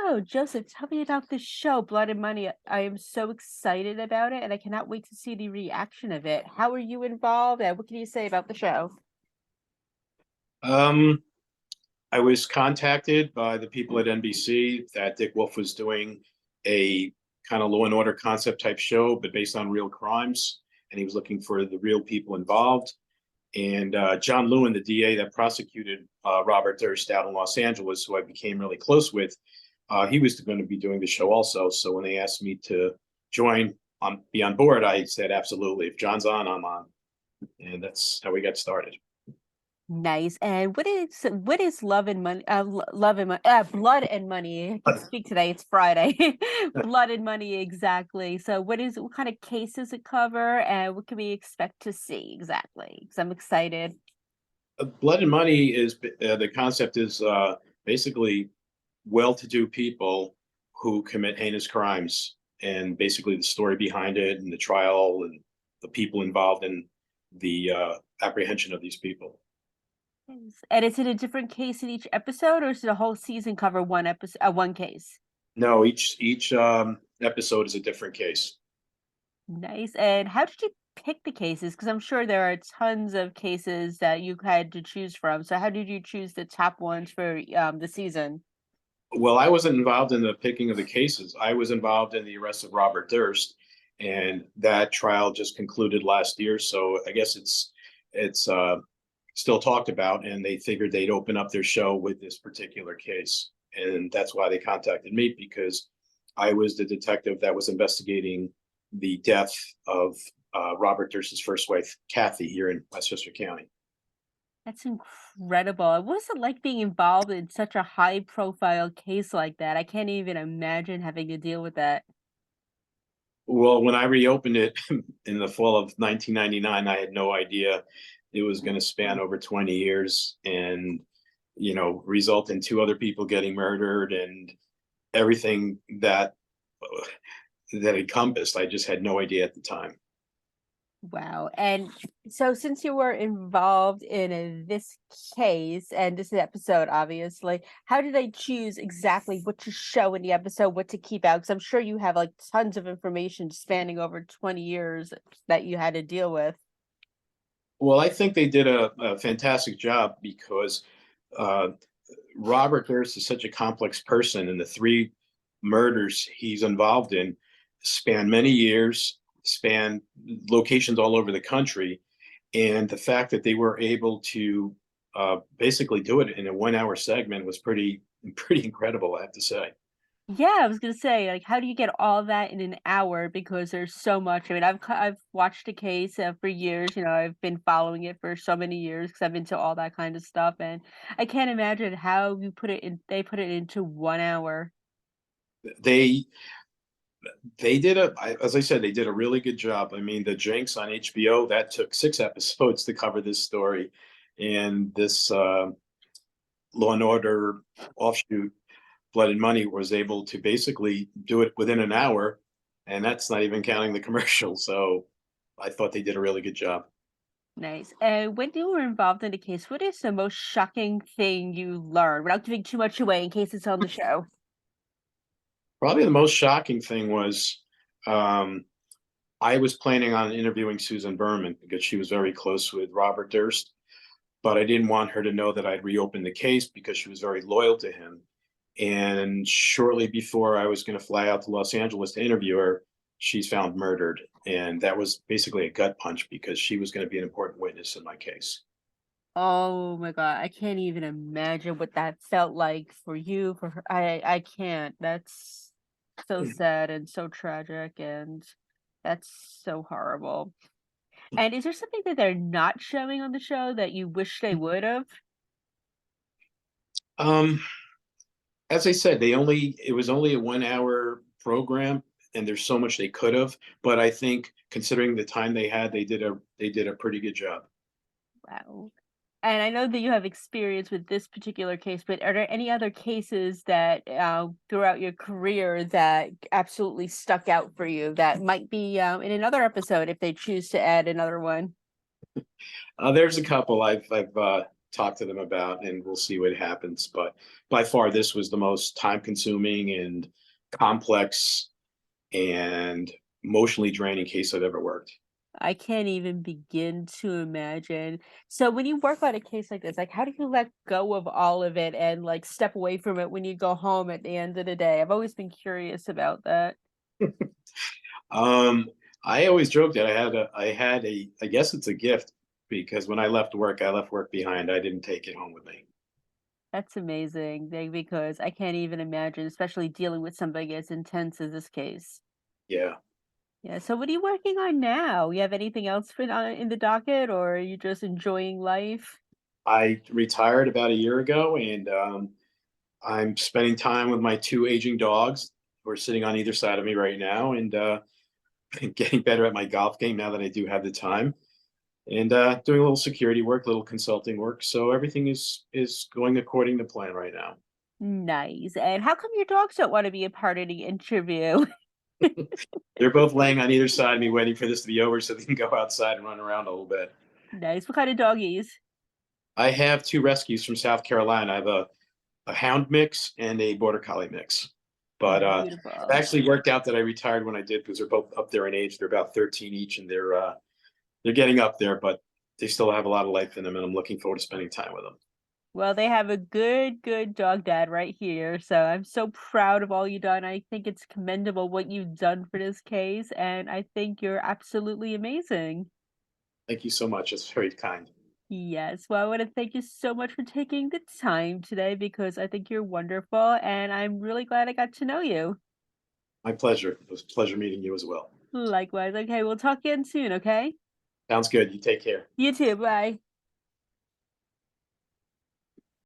So, Joseph, tell me about this show, Blood and Money. I am so excited about it, and I cannot wait to see the reaction of it. How are you involved, and what can you say about the show? Um, I was contacted by the people at NBC that Dick Wolf was doing a kind of Law and Order concept type show, but based on real crimes, and he was looking for the real people involved. And John Lewin, the DA that prosecuted Robert Durst out in Los Angeles, who I became really close with, he was going to be doing the show also. So when they asked me to join be on board, I said absolutely. If John's on, I'm on, and that's how we got started. Nice. And what is Love and Money? Love and Blood and Money. I can speak today. It's Friday. Blood and Money, exactly. So, what kind of cases it cover, and what can we expect to see exactly? Because I'm excited. Blood and Money is the concept is basically well-to-do people who commit heinous crimes, and basically the story behind it, and the trial, and the people involved in the apprehension of these people. Nice. And is it a different case in each episode, or is it a whole season cover one episode, one case? No, each episode is a different case. Nice. And how did you pick the cases? Because I'm sure there are tons of cases that you had to choose from. So how did you choose the top ones for the season? Well, I wasn't involved in the picking of the cases. I was involved in the arrest of Robert Durst, and that trial just concluded last year. So I guess it's still talked about, and they figured they'd open up their show with this particular case, and that's why they contacted me, because I was the detective that was investigating the death of Robert Durst's first wife, Kathy, here in Westchester County. That's incredible. What was it like being involved in such a high profile case like that? I can't even imagine having to deal with that. Well, when I reopened it in the fall of 1999, I had no idea it was going to span over 20 years and, result in two other people getting murdered and everything that encompassed. I just had no idea at the time. Wow. And so since you were involved in this case and this episode, obviously, how did they choose exactly what to show in the episode, what to keep out? Because I'm sure you have like tons of information spanning over 20 years that you had to deal with. Well, I think they did a fantastic job because uh, Robert Durst is such a complex person, and the three murders he's involved in span many years, span locations all over the country, and the fact that they were able to basically do it in a 1 hour segment was pretty incredible, I have to say. Yeah, I was gonna say, like, how do you get all that in an hour? Because there's so much. I mean, I've watched the case for years. I've been following it for so many years because I'm into all that kind of stuff, and I can't imagine how you put it in. They put it into 1 hour. They they did as I said, they did a really good job. I mean, the Jinx on HBO, that took 6 episodes to cover this story, and this Law and Order offshoot, Blood and Money, was able to basically do it within an hour, and that's not even counting the commercial. So I thought they did a really good job. Nice. And when you were involved in the case, what is the most shocking thing you learned without giving too much away in case it's on the show? Probably the most shocking thing was um, I was planning on interviewing Susan Berman because she was very close with Robert Durst, but I didn't want her to know that I'd reopened the case because she was very loyal to him. And shortly before I was going to fly out to Los Angeles to interview her, she's found murdered. And that was basically a gut punch because she was going to be an important witness in my case. Oh my God, I can't even imagine what that felt like for you, for her. I can't. That's so sad and so tragic, and that's so horrible. And is there something that they're not showing on the show that you wish they would have? Um, as I said, it was only a 1 hour program, and there's so much they could have. But I think considering the time they had, they did a pretty good job. Wow. And I know that you have experience with this particular case, but are there any other cases that throughout your career that absolutely stuck out for you that might be in another episode if they choose to add another one? There's a couple. I've talk to them about, and we'll see what happens. But by far, this was the most time consuming and complex and emotionally draining case I've ever worked. I can't even begin to imagine. So when you work on a case like this, like how do you let go of all of it and like step away from it when you go home at the end of the day? I've always been curious about that. Um, I always joke that I guess it's a gift because when I left work behind. I didn't take it home with me. That's amazing, because I can't even imagine, especially dealing with somebody as intense as this case. Yeah. Yeah. So what are you working on now? You have anything else for in the docket, or are you just enjoying life? I retired about a year ago, and I'm spending time with my two aging dogs who are sitting on either side of me right now, and getting better at my golf game now that I do have the time, and doing a little security work, little consulting work. So everything is going according to plan right now. Nice. And how come your dogs don't want to be a part of the interview? They're both laying on either side of me, waiting for this to be over so they can go outside and run around a little bit. Nice. What kind of doggies? I have two rescues from South Carolina. I have a hound mix and a border collie mix. But it Beautiful. actually worked out that I retired when I did because they're both up there in age. They're about 13 each, and they're getting up there, but they still have a lot of life in them, and I'm looking forward to spending time with them. Well, they have a good dog dad right here. So I'm so proud of all you've done. I think it's commendable what you've done for this case, and I think you're absolutely amazing. Thank you so much. It's very kind. Yes. Well, I want to thank you so much for taking the time today because I think you're wonderful, and I'm really glad I got to know you. My pleasure. It was a pleasure meeting you as well. Likewise. Okay, we'll talk again soon, okay? Sounds good. You take care. You too. Bye.